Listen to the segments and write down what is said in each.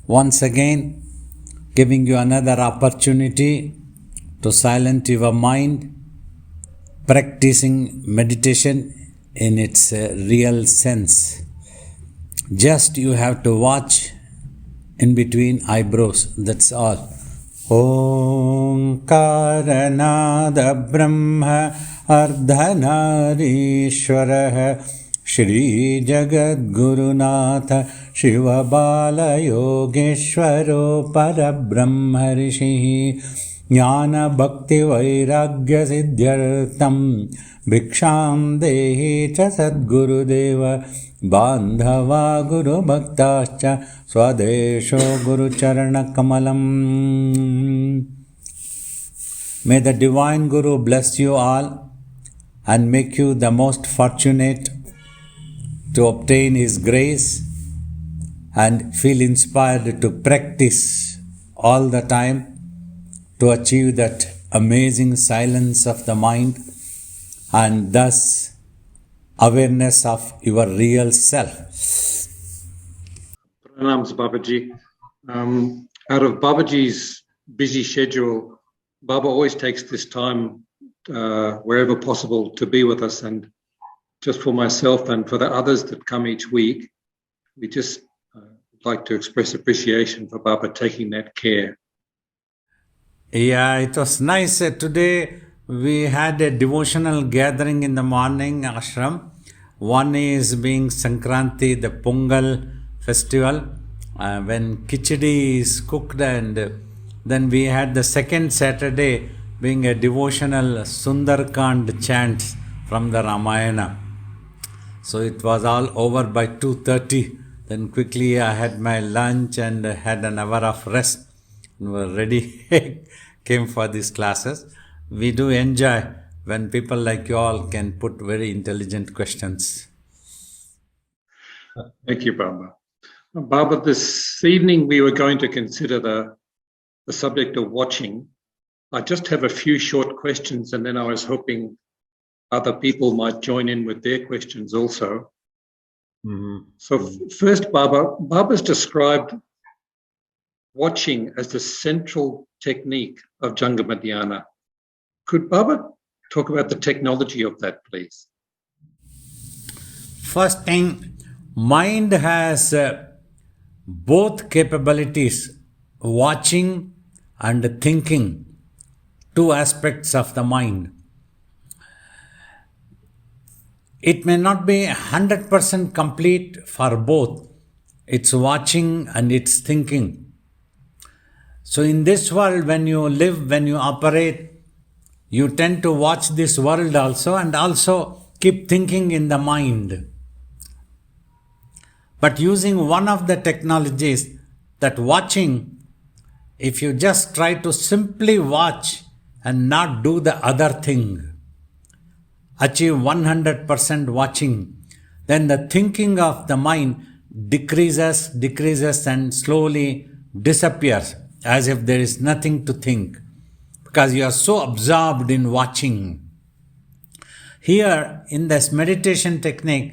once again giving you another opportunity to silence your mind, practicing meditation in its real sense. Just you have to watch in between eyebrows, that's all. Om Karanada Brahma Ardhanarishwarah Shri Jagat Gurunatha Shiva Bala Yogeshwaro Parabrahma Rishihi Jnana Bhakti Vairagya Siddhyartham Bhiksham Dehi Cha Sadgurudeva Bandhava Guru Bhaktascha Swadesho Guru Charana Kamalam. May the Divine Guru bless you all and make you the most fortunate to obtain His grace and feel inspired to practice all the time to achieve that amazing silence of the mind and thus awareness of your real self. Pranams, Babaji. Out of Babaji's busy schedule, Baba always takes this time wherever possible to be with us, and just for myself and for the others that come each week, we just like to express appreciation for Baba taking that care. Yeah, it was nice. Today we had a devotional gathering in the morning, ashram. One is being Sankranti, the Pongal festival, when Khichdi is cooked, and then we had the second Saturday being a devotional Sundarkand chants from the Ramayana. So it was all over by 2:30. Then quickly I had my lunch and had an hour of rest and were ready, came for these classes. We do enjoy when people like you all can put very intelligent questions. Thank you, Baba. Baba, this evening we were going to consider the subject of watching. I just have a few short questions, and then I was hoping other people might join in with their questions also. So first, Baba's described watching as the central technique of Jangama Dhyana. Could Baba talk about the technology of that, please? First thing, mind has both capabilities, watching and thinking, two aspects of the mind. It may not be 100% complete for both. It's watching and it's thinking. So in this world, when you live, when you operate, you tend to watch this world also and also keep thinking in the mind. But using one of the technologies, that watching, if you just try to simply watch and not do the other thing, achieve 100% watching, then the thinking of the mind decreases and slowly disappears as if there is nothing to think, because you are so absorbed in watching. Here in this meditation technique,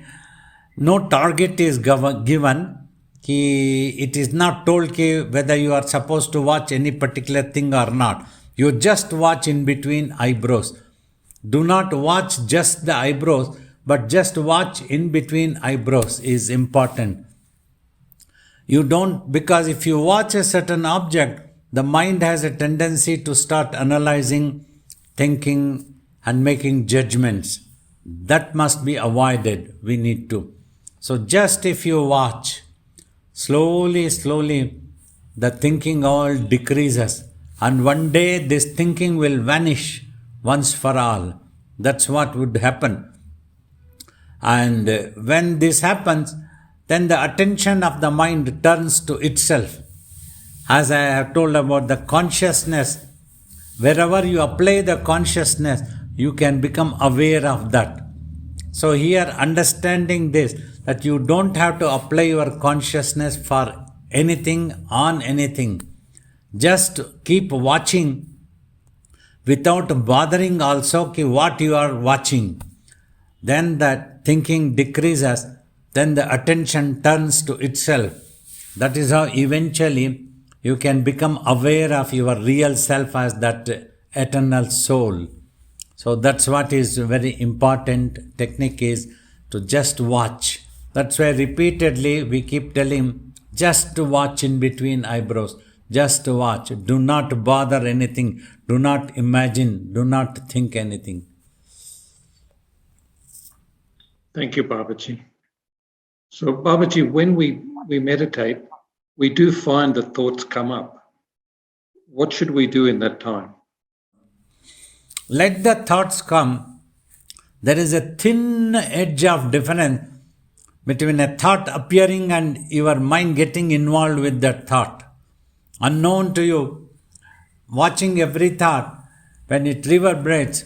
no target is given. It is not told whether you are supposed to watch any particular thing or not. You just watch in between eyebrows. Do not watch just the eyebrows, but just watch in between eyebrows is important. You don't, because if you watch a certain object, the mind has a tendency to start analyzing, thinking, and making judgments. That must be avoided. We need to. So just if you watch, slowly, the thinking all decreases. And one day this thinking will vanish once for all. That's what would happen. And when this happens, then the attention of the mind turns to itself. As I have told about the consciousness, wherever you apply the consciousness, you can become aware of that. So here, understanding this, that you don't have to apply your consciousness for anything, on anything. Just keep watching without bothering also what you are watching. Then that thinking decreases, then the attention turns to itself. That is how eventually you can become aware of your real self as that eternal soul. So that's what is very important technique is to just watch. That's why repeatedly we keep telling just to watch in between eyebrows. Just to watch. Do not bother anything. Do not imagine. Do not think anything. Thank you, Babaji. So, Babaji, when we meditate, we do find that thoughts come up. What should we do in that time? Let the thoughts come. There is a thin edge of difference between a thought appearing and your mind getting involved with that thought. Unknown to you, watching every thought, when it reverberates,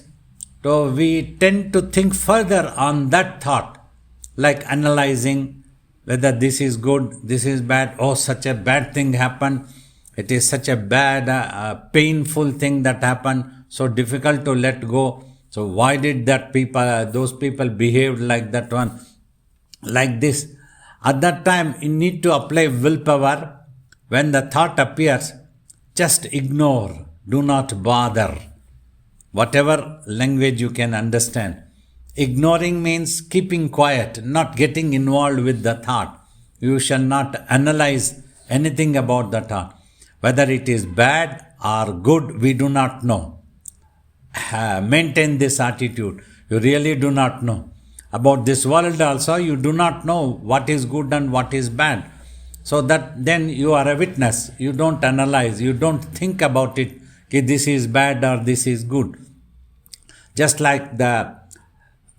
so we tend to think further on that thought, like analyzing whether this is good, this is bad, oh, such a bad thing happened, it is such a bad, painful thing that happened, so difficult to let go. So why did those people behaved like that one, like this? At that time, you need to apply willpower. When the thought appears, just ignore, do not bother. Whatever language you can understand. Ignoring means keeping quiet, not getting involved with the thought. You shall not analyze anything about the thought. Whether it is bad or good, we do not know. Maintain this attitude. You really do not know. About this world also, you do not know what is good and what is bad. So that then you are a witness. You don't analyze. You don't think about it. Okay, this is bad or this is good. Just like the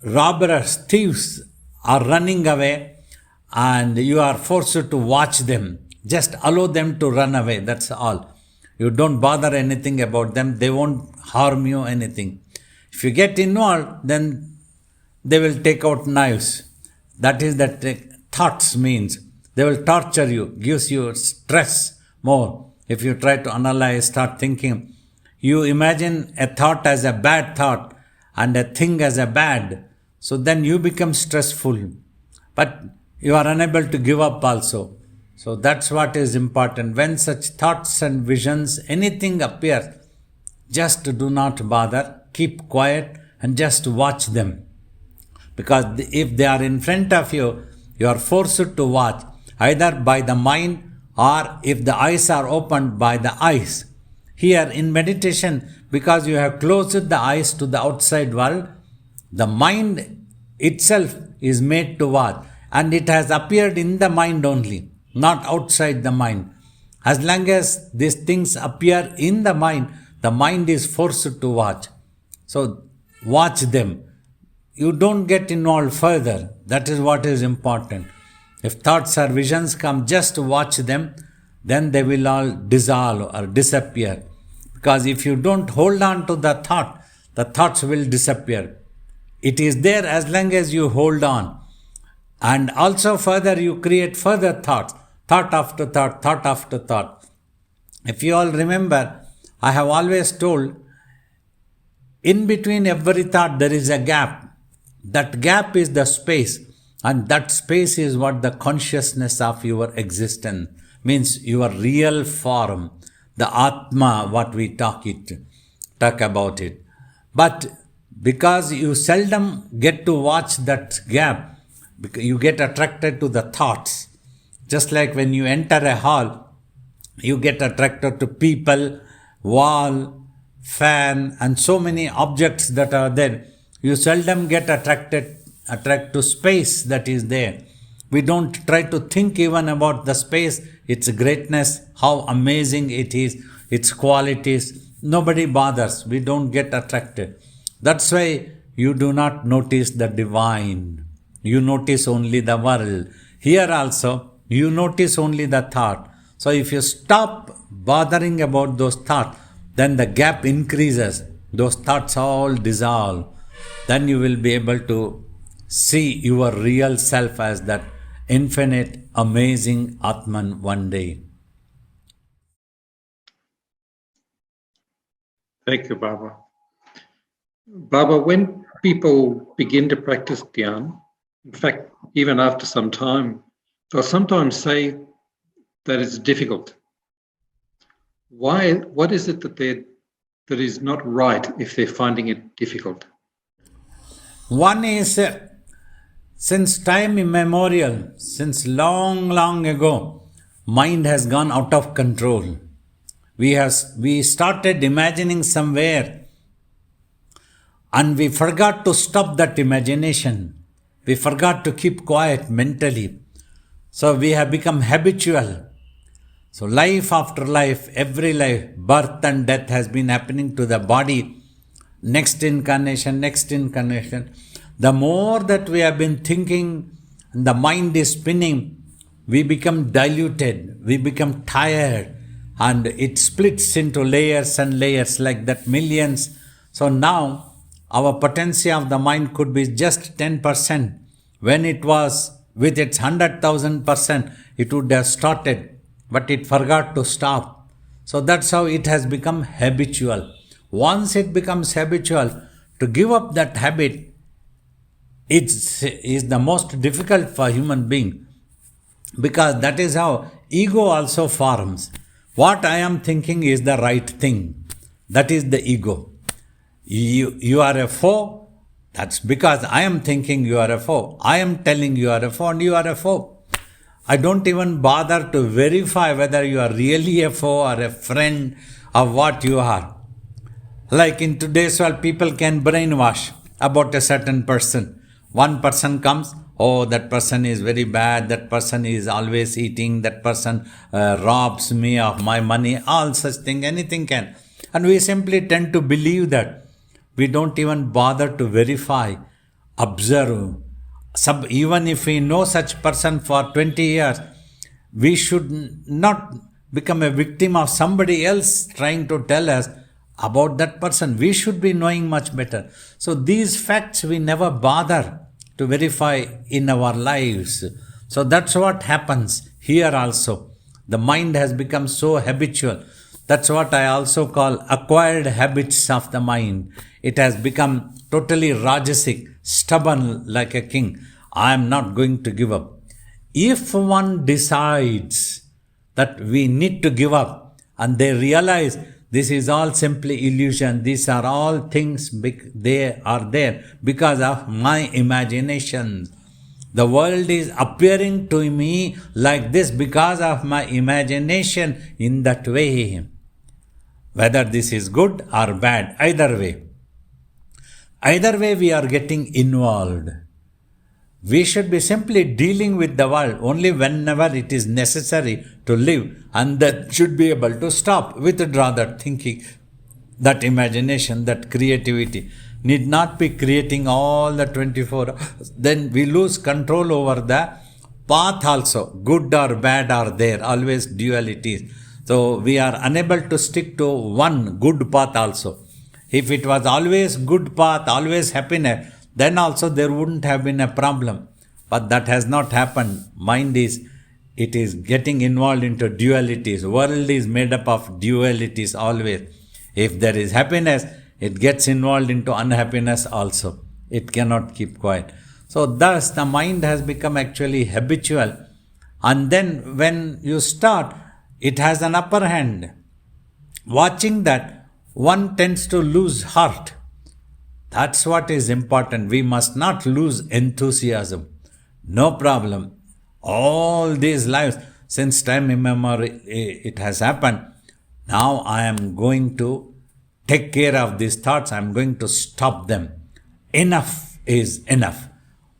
robbers, thieves are running away and you are forced to watch them. Just allow them to run away. That's all. You don't bother anything about them. They won't harm you anything. If you get involved, then they will take out knives. That is that thoughts means. They will torture you, gives you stress more. If you try to analyze, start thinking, you imagine a thought as a bad thought and a thing as a bad. So then you become stressful. But you are unable to give up also. So that's what is important. When such thoughts and visions, anything appears, just do not bother, keep quiet and just watch them. Because if they are in front of you, you are forced to watch either by the mind or if the eyes are opened by the eyes. Here in meditation, because you have closed the eyes to the outside world, the mind itself is made to watch and it has appeared in the mind only, not outside the mind. As long as these things appear in the mind is forced to watch. So watch them. You don't get involved further. That is what is important. If thoughts or visions come, just watch them, then they will all dissolve or disappear. Because if you don't hold on to the thoughts will disappear. It is there as long as you hold on. And also further you create further thoughts, thought after thought, thought after thought. If you all remember, I have always told, in between every thought there is a gap. That gap is the space. And that space is what the consciousness of your existence means, your real form, the Atma, what we talk about it. But because you seldom get to watch that gap, you get attracted to the thoughts. Just like when you enter a hall, you get attracted to people, wall, fan, and so many objects that are there. You seldom get attracted to space that is there. We don't try to think even about the space, its greatness, how amazing it is, its qualities. Nobody bothers. We don't get attracted. That's why you do not notice the divine. You notice only the world. Here also, you notice only the thought. So if you stop bothering about those thoughts, then the gap increases. Those thoughts all dissolve. Then you will be able to see your real self as that infinite, amazing Atman one day. Thank you, Baba. Baba, when people begin to practice Dhyan, in fact, even after some time, they'll sometimes say that it's difficult. What is it that is not right if they're finding it difficult? One is, since time immemorial, since long, long ago, mind has gone out of control. We started imagining somewhere and we forgot to stop that imagination. We forgot to keep quiet mentally. So we have become habitual. So life after life, every life, birth and death has been happening to the body. Next incarnation. The more that we have been thinking, the mind is spinning, we become diluted, we become tired, and it splits into layers and layers like that, millions. So now, our potency of the mind could be just 10%. When it was with its 100,000%, it would have started, but it forgot to stop. So that's how it has become habitual. Once it becomes habitual, to give up that habit is the most difficult for human being, because that is how ego also forms. What I am thinking is the right thing. That is the ego. You are a foe. That's because I am thinking you are a foe. I am telling you are a foe and you are a foe. I don't even bother to verify whether you are really a foe or a friend or what you are. Like in today's world, people can brainwash about a certain person. One person comes, oh, that person is very bad, that person is always eating, that person robs me of my money, all such thing, anything can. And we simply tend to believe that. We don't even bother to verify, observe. Even if we know such person for 20 years, we should not become a victim of somebody else trying to tell us about that person. We should be knowing much better. So these facts we never bother to verify in our lives. So that's what happens here also. The mind has become so habitual. That's what I also call acquired habits of the mind. It has become totally rajasic, stubborn like a king. I am not going to give up. If one decides that we need to give up and they realize this is all simply illusion, these are all things, they are there because of my imagination. The world is appearing to me like this because of my imagination in that way. Whether this is good or bad, either way we are getting involved. We should be simply dealing with the world only whenever it is necessary to live, and that should be able to stop, withdraw that thinking, that imagination, that creativity. Need not be creating all the 24 hours. Then we lose control over the path also. Good or bad are there, always dualities. So we are unable to stick to one good path also. If it was always good path, always happiness, then also there wouldn't have been a problem. But that has not happened. Mind is getting involved into dualities. World is made up of dualities always. If there is happiness, it gets involved into unhappiness also. It cannot keep quiet. So thus the mind has become actually habitual. And then when you start, it has an upper hand. Watching that, one tends to lose heart. That's what is important. We must not lose enthusiasm. No problem. All these lives, since time immemorial, it has happened. Now I am going to take care of these thoughts. I am going to stop them. Enough is enough.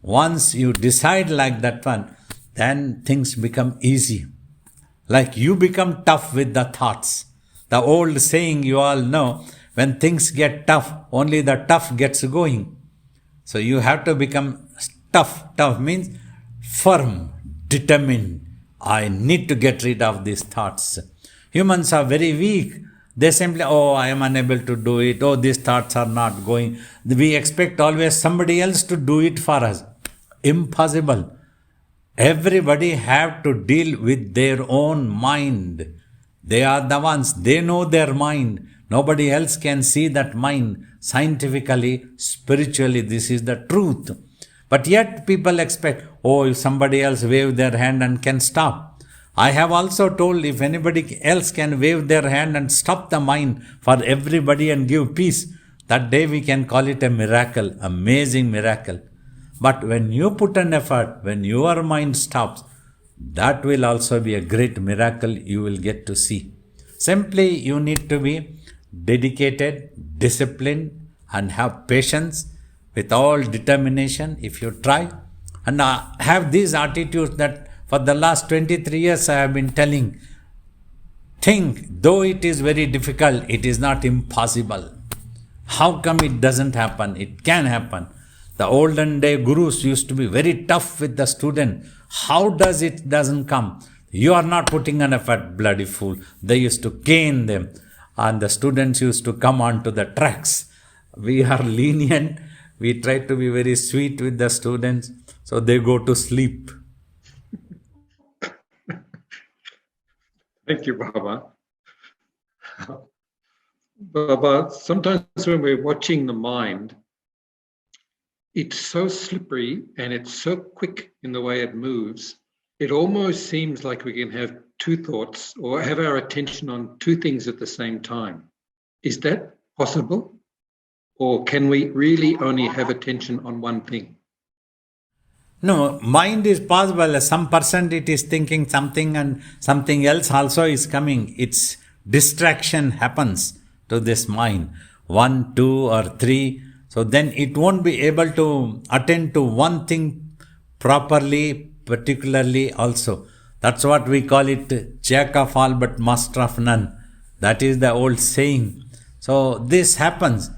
Once you decide like that one, then things become easy. Like you become tough with the thoughts. The old saying you all know, when things get tough, only the tough gets going. So you have to become tough. Tough means firm, determined. I need to get rid of these thoughts. Humans are very weak. They simply, I am unable to do it. These thoughts are not going. We expect always somebody else to do it for us. Impossible. Everybody have to deal with their own mind. They are the ones, they know their mind. Nobody else can see that mind. Scientifically, spiritually, this is the truth. But yet people expect, if somebody else wave their hand and can stop. I have also told if anybody else can wave their hand and stop the mind for everybody and give peace, that day we can call it a miracle, amazing miracle. But when you put an effort, when your mind stops, that will also be a great miracle you will get to see. Simply you need to be dedicated, disciplined, and have patience with all determination if you try. And have these attitudes that for the last 23 years I have been telling. Think, though it is very difficult, it is not impossible. How come it doesn't happen? It can happen. The olden day gurus used to be very tough with the student. How does it doesn't come? You are not putting an effort, bloody fool. They used to cane them and the students used to come onto the tracks. We are lenient. We try to be very sweet with the students, so they go to sleep. Thank you, Baba. Baba, sometimes when we're watching the mind, it's so slippery and it's so quick in the way it moves. It almost seems like we can have two thoughts or have our attention on two things at the same time. Is that possible? Or can we really only have attention on one thing? No, mind is possible. Some percent it is thinking something and something else also is coming. Its distraction happens to this mind. 1, 2 or 3. So then it won't be able to attend to one thing properly, particularly also. That's what we call it, jack of all but master of none. That is the old saying. So this happens.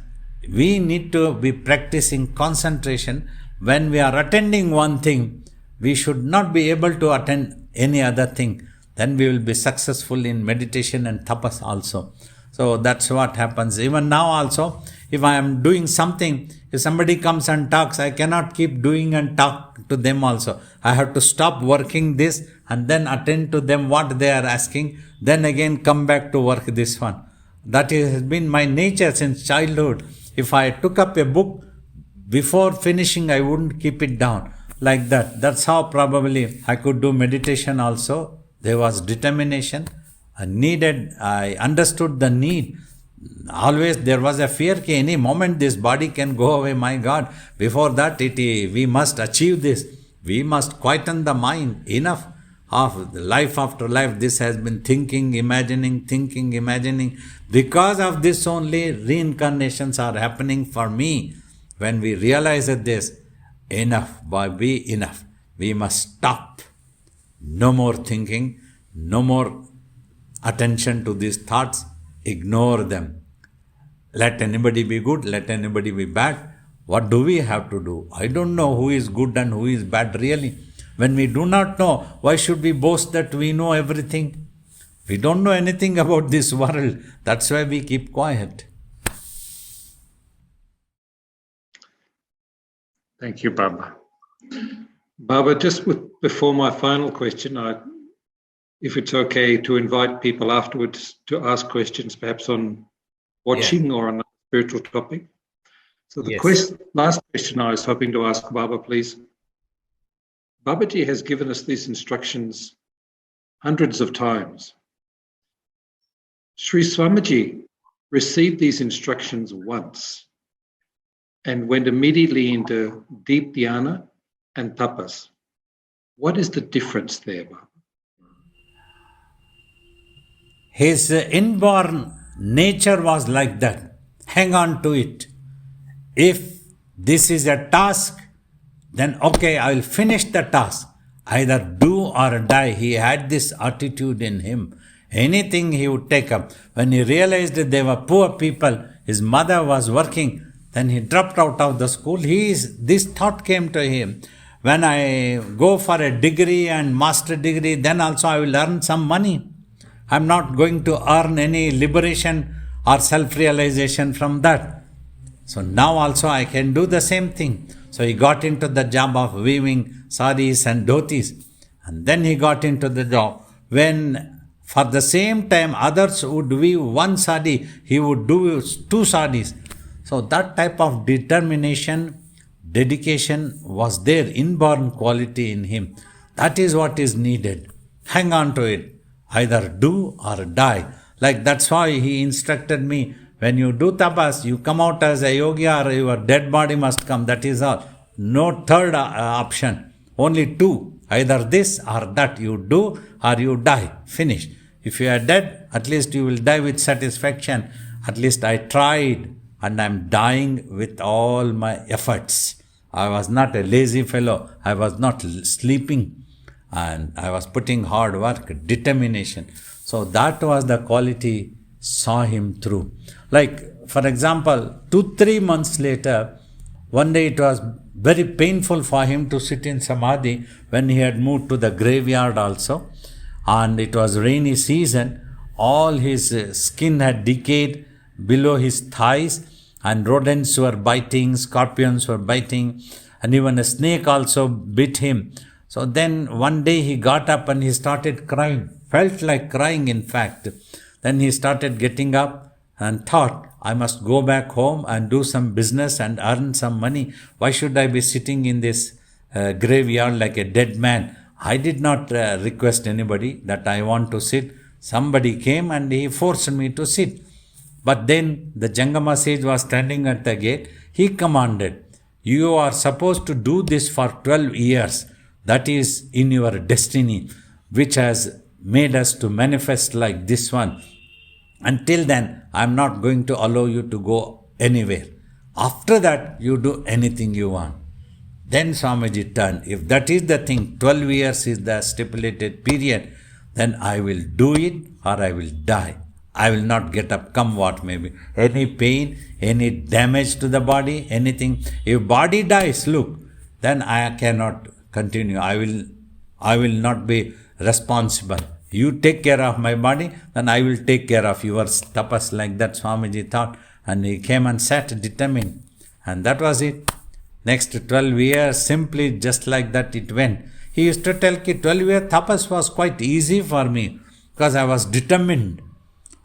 We need to be practicing concentration. When we are attending one thing, we should not be able to attend any other thing. Then we will be successful in meditation and tapas also. So that's what happens. Even now also, if I am doing something, if somebody comes and talks, I cannot keep doing and talk to them also. I have to stop working this and then attend to them what they are asking. Then again come back to work this one. That has been my nature since childhood. If I took up a book, before finishing, I wouldn't keep it down like that. That's how probably I could do meditation also. There was determination. I understood the need. Always there was a fear that any moment this body can go away, my God. Before that, we must achieve this. We must quieten the mind. Enough of life after life. This has been thinking, imagining. Because of this only reincarnations are happening for me. When we realize that this, enough, be enough. We must stop. No more thinking, no more attention to these thoughts. Ignore them. Let anybody be good, let anybody be bad. What do we have to do? I don't know who is good and who is bad really. When we do not know, why should we boast that we know everything? We don't know anything about this world. That's why we keep quiet. Thank you, Baba. Baba, just before my final question, if it's okay to invite people afterwards to ask questions, perhaps on watching or on a spiritual topic. So the last question I was hoping to ask Baba, please. Babaji has given us these instructions hundreds of times. Sri Swamiji received these instructions once and went immediately into deep dhyana and tapas. What is the difference there, Baba? His inborn nature was like that. Hang on to it. If this is a task, then okay, I will finish the task. Either do or die. He had this attitude in him. Anything he would take up. When he realized that they were poor people, his mother was working, then he dropped out of the school. This thought came to him. When I go for a degree and master degree, then also I will earn some money. I am not going to earn any liberation or self-realization from that. So now also I can do the same thing. So he got into the job of weaving saris and dhotis. And then he got into the job. When for the same time others would weave one sari, he would do 2 saris. So that type of determination, dedication was there, inborn quality in him. That is what is needed. Hang on to it. Either do or die. Like that's why he instructed me, when you do tapas, you come out as a yogi or your dead body must come. That is all. No third option. Only two. Either this or that. You do or you die. Finish. If you are dead, at least you will die with satisfaction. At least I tried and I am dying with all my efforts. I was not a lazy fellow. I was not sleeping. And I was putting hard work, determination. So that was the quality saw him through. Like, for example, 2-3 months later, one day it was very painful for him to sit in samadhi when he had moved to the graveyard also. And it was rainy season. All his skin had decayed below his thighs, and rodents were biting, scorpions were biting, and even a snake also bit him. So then one day he got up and he started crying, felt like crying in fact. Then he started getting up and thought, I must go back home and do some business and earn some money. Why should I be sitting in this graveyard like a dead man? I did not request anybody that I want to sit. Somebody came and he forced me to sit. But then the Jangama sage was standing at the gate. He commanded, you are supposed to do this for 12 years. That is in your destiny, which has made us to manifest like this one. Until then, I am not going to allow you to go anywhere. After that, you do anything you want. Then Swamiji turned. If that is the thing, 12 years is the stipulated period, then I will do it or I will die. I will not get up, come what may be. Any pain, any damage to the body, anything. If body dies, look, then I cannot continue. I will not be responsible. You take care of my body, then I will take care of yours. Tapas, like that Swamiji thought. And he came and sat determined. And that was it. Next 12 years, simply just like that it went. He used to tell ki 12 years tapas was quite easy for me because I was determined.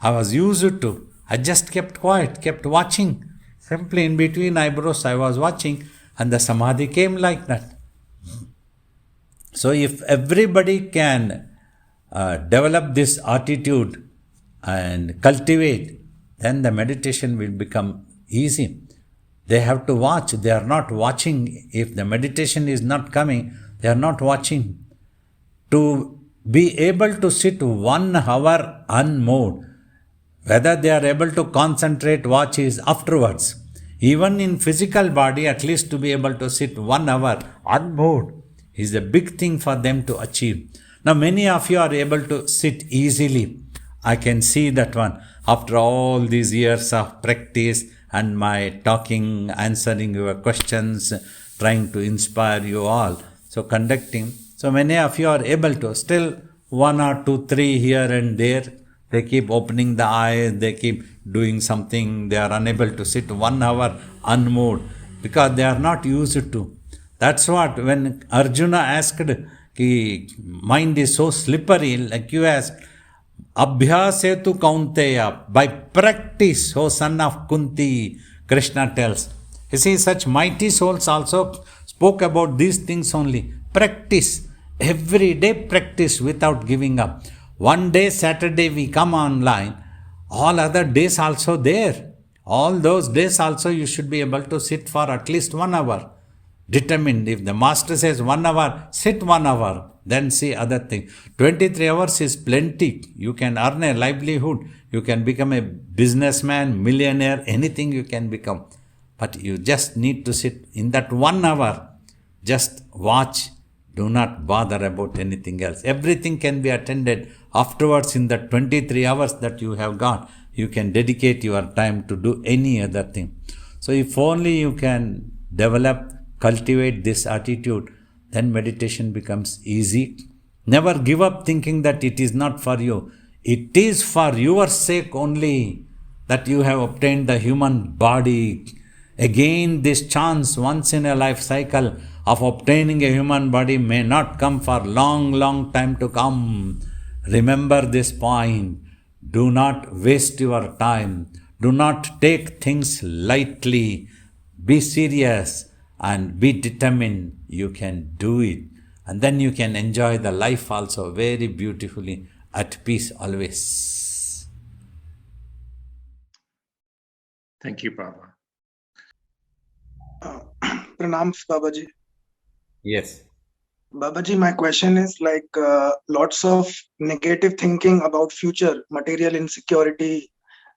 I was used to. I just kept quiet, kept watching. Simply in between eyebrows I was watching and the samadhi came like that. So if everybody can develop this attitude and cultivate, then the meditation will become easy. They have to watch. They are not watching. If the meditation is not coming, they are not watching. To be able to sit 1 hour unmoved, whether they are able to concentrate, watch is afterwards. Even in physical body, at least to be able to sit 1 hour unmoved is a big thing for them to achieve. Now many of you are able to sit easily. I can see that one. After all these years of practice and my talking, answering your questions, trying to inspire you all. So conducting. So many of you are able to. Still 1 or 2, 3 here and there. They keep opening the eyes. They keep doing something. They are unable to sit 1 hour unmoved because they are not used to. That's what when Arjuna asked, ki mind is so slippery, like you asked, Abhyasetu Kaunteya, by practice, O son of Kunti, Krishna tells. You see, such mighty souls also spoke about these things only. Practice, every day practice without giving up. One day, Saturday, we come online, all other days also there. All those days also you should be able to sit for at least 1 hour. Determined. If the master says 1 hour, sit 1 hour. Then see other thing. 23 hours is plenty. You can earn a livelihood. You can become a businessman, millionaire, anything you can become. But you just need to sit in that 1 hour. Just watch. Do not bother about anything else. Everything can be attended afterwards in the 23 hours that you have got. You can dedicate your time to do any other thing. So if only you can develop, cultivate this attitude, then meditation becomes easy. Never give up thinking that it is not for you. It is for your sake only that you have obtained the human body. Again, this chance once in a life cycle of obtaining a human body may not come for long time to come. Remember this point. Do not waste your time. Do not take things lightly. Be serious and be determined. You can do it. And then you can enjoy the life also very beautifully, at peace always. Thank you, Baba. Pranam, Babaji. Yes. Babaji, my question is like lots of negative thinking about future, material insecurity,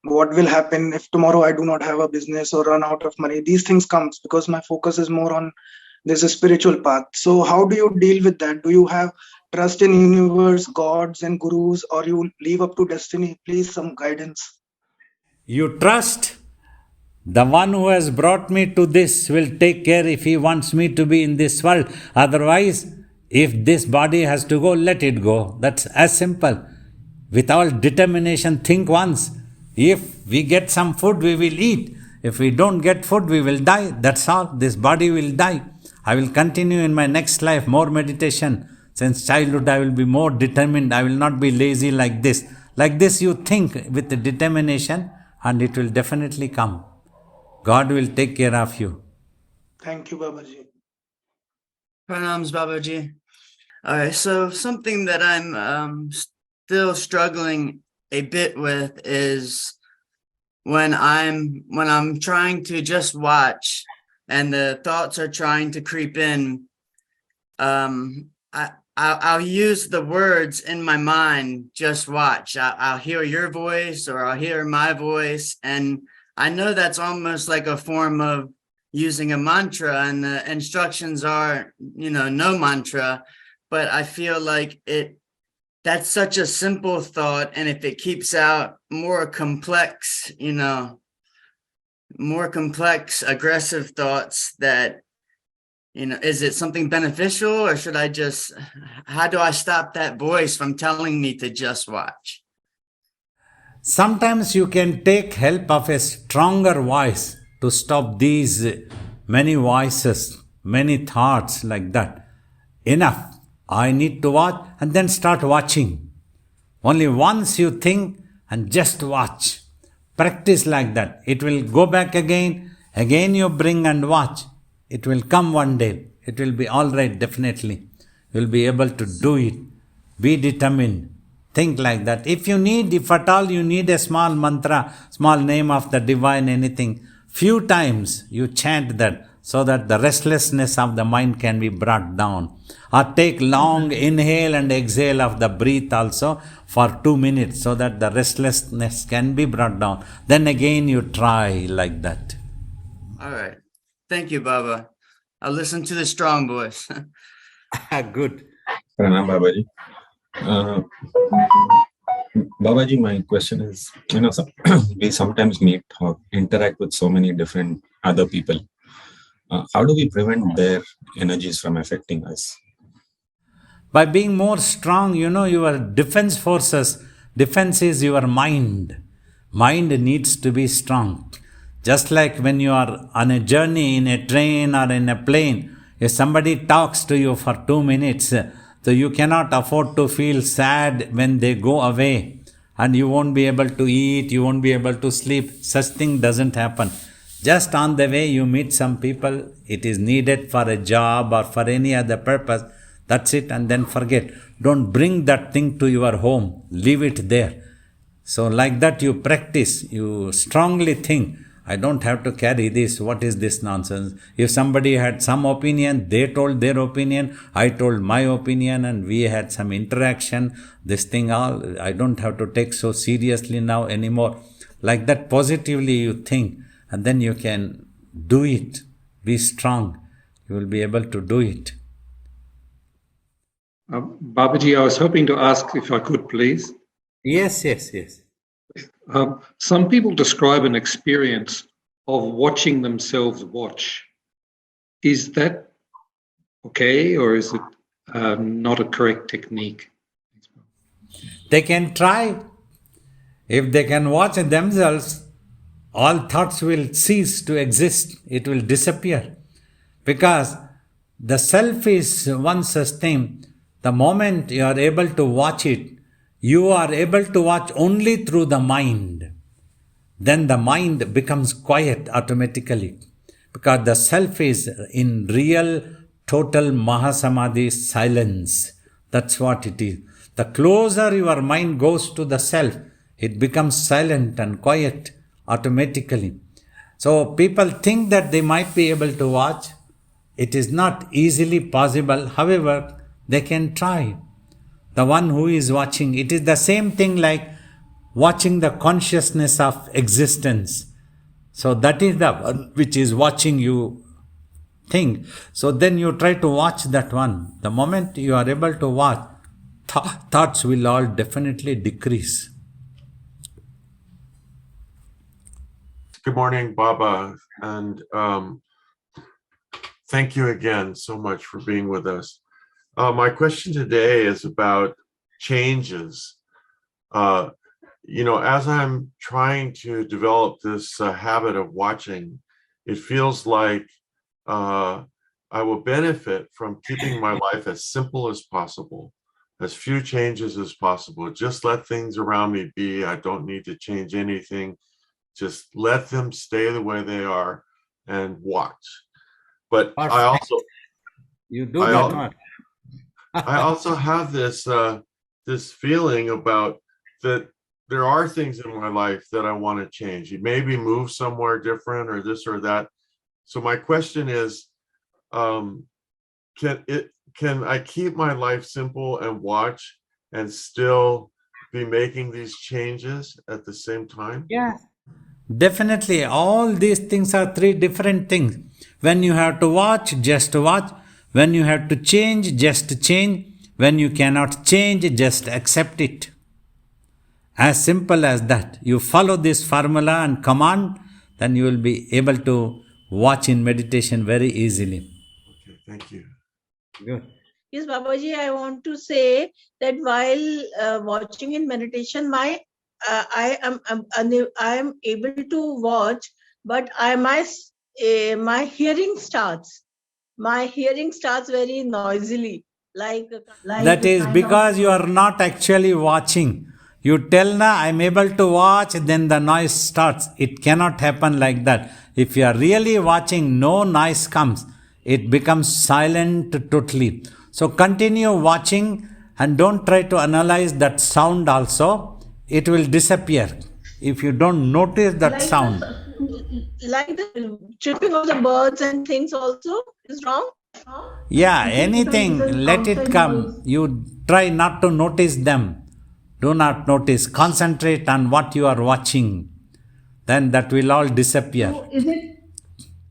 what will happen if tomorrow I do not have a business or run out of money. These things comes because my focus is more on this spiritual path. So how do you deal with that? Do you have trust in universe, gods and gurus, or you leave up to destiny? Please, some guidance. You trust the one who has brought me to this will take care if he wants me to be in this world. Otherwise, if this body has to go, let it go. That's as simple. With all determination, think once. If we get some food, we will eat. If we don't get food, we will die. That's all. This body will die. I will continue in my next life more meditation. Since childhood, I will be more determined. I will not be lazy like this. Like this, you think with the determination, and it will definitely come. God will take care of you. Thank you, Babaji. Pranams, Babaji. All right, so something that I'm still struggling a bit with is when I'm trying to just watch and the thoughts are trying to creep in. I'll use the words in my mind, just watch. I'll hear your voice or I'll hear my voice, and I know that's almost like a form of using a mantra, and the instructions are, no mantra, but I feel like that's such a simple thought. And if it keeps out more complex, aggressive thoughts that, is it something beneficial, or how do I stop that voice from telling me to just watch? Sometimes you can take help of a stronger voice to stop these many voices, many thoughts like that. Enough. I need to watch, and then start watching. Only once you think and just watch. Practice like that. It will go back again you bring and watch. It will come one day. It will be all right, definitely. You will be able to do it. Be determined. Think like that. If at all you need a small mantra, small name of the divine, anything, few times you chant that so that the restlessness of the mind can be brought down. Or take long inhale and exhale of the breath also for 2 minutes so that the restlessness can be brought down. Then again you try like that. All right. Thank you, Baba. I'll listen to the strong voice. Good. Pranam, Babaji. Babaji, my question is, we sometimes meet or interact with so many different other people. How do we prevent their energies from affecting us? By being more strong, your defense forces, defense is your mind. Mind needs to be strong. Just like when you are on a journey in a train or in a plane, if somebody talks to you for 2 minutes, so you cannot afford to feel sad when they go away, and you won't be able to eat, you won't be able to sleep. Such thing doesn't happen. Just on the way you meet some people, it is needed for a job or for any other purpose. That's it, and then forget. Don't bring that thing to your home. Leave it there. So like that you practice, you strongly think, I don't have to carry this. What is this nonsense? If somebody had some opinion, they told their opinion, I told my opinion, and we had some interaction. This thing all, I don't have to take so seriously now anymore. Like that positively you think, and then you can do it. Be strong. You will be able to do it. Babaji, I was hoping to ask if I could, please. Yes. Some people describe an experience of watching themselves watch. Is that okay, or is it not a correct technique? They can try. If they can watch themselves, all thoughts will cease to exist. It will disappear. Because the self is one such thing. The moment you are able to watch it, you are able to watch only through the mind. Then the mind becomes quiet automatically. Because the self is in real total Mahasamadhi silence. That's what it is. The closer your mind goes to the self, it becomes silent and quiet automatically. So people think that they might be able to watch. It is not easily possible. However, they can try. The one who is watching, it is the same thing like watching the consciousness of existence. So that is the one which is watching you think. So then you try to watch that one. The moment you are able to watch, thoughts will all definitely decrease. Good morning, Baba, and thank you again so much for being with us. My question today is about changes. As I'm trying to develop this habit of watching, it feels like I will benefit from keeping my life as simple as possible, as few changes as possible. Just let things around me be. I don't need to change anything. Just let them stay the way they are and watch. But I also You do I that al- one. I also have this this feeling about that there are things in my life that I want to change. Maybe move somewhere different or this or that. So my question is, can I keep my life simple and watch and still be making these changes at the same time? Yeah. Definitely, all these things are three different things. When you have to watch, just watch. When you have to change, just change. When you cannot change, just accept it. As simple as that. You follow this formula and command, then you will be able to watch in meditation very easily. Okay, thank you. Good. Yes, Babaji, I want to say that while watching in meditation, I am able to watch, but my hearing starts. My hearing starts very noisily, That is because you are not actually watching. You tell na I am able to watch, then the noise starts. It cannot happen like that. If you are really watching, no noise comes. It becomes silent totally. So continue watching and don't try to analyze that sound also. It will disappear if you don't notice that sound. like the chirping of the birds and things also is wrong. Yeah, anything, let it come. You try not to notice them. Do not notice. Concentrate on what you are watching. Then that will all disappear.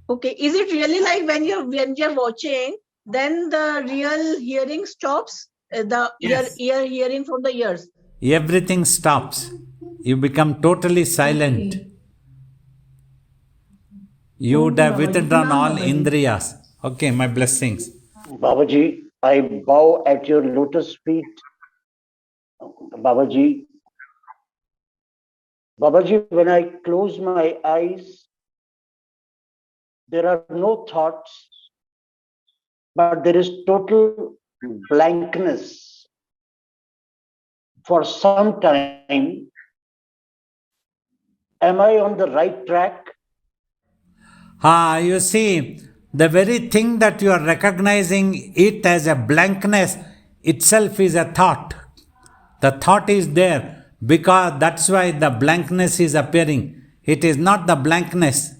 Okay, is it really like when you're watching, then the real hearing stops? Yes. Ear hearing from the ears. Everything stops. You become totally silent. You would have withdrawn all indriyas. Okay, my blessings. Babaji, I bow at your lotus feet. Babaji, when I close my eyes, there are no thoughts, but there is total blankness. For some time, am I on the right track? You see, the very thing that you are recognizing it as a blankness itself is a thought. The thought is there because that's why the blankness is appearing. It is not the blankness.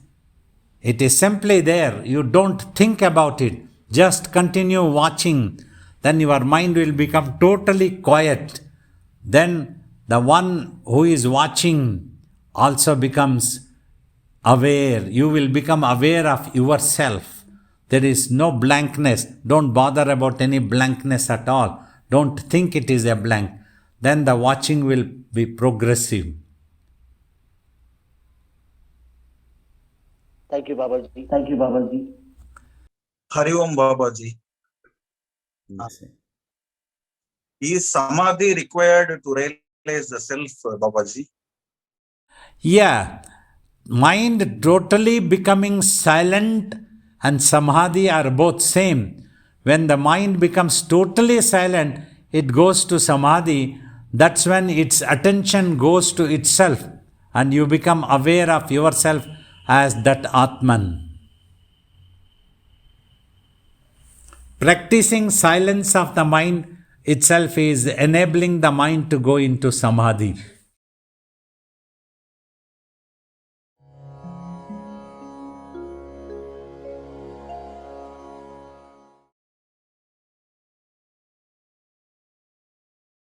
It is simply there. You don't think about it. Just continue watching. Then your mind will become totally quiet. Then the one who is watching also becomes aware. You will become aware of yourself. There is no blankness. Don't bother about any blankness at all. Don't think it is a blank. Then the watching will be progressive. Thank you, Babaji. Hari Om Babaji. Is Samadhi required to realize the self, Babaji? Yeah, mind totally becoming silent and samadhi are both same. When the mind becomes totally silent, it goes to samadhi. That's when its attention goes to itself and you become aware of yourself as that Atman. practicing silence of the mind itself is enabling the mind to go into samadhi.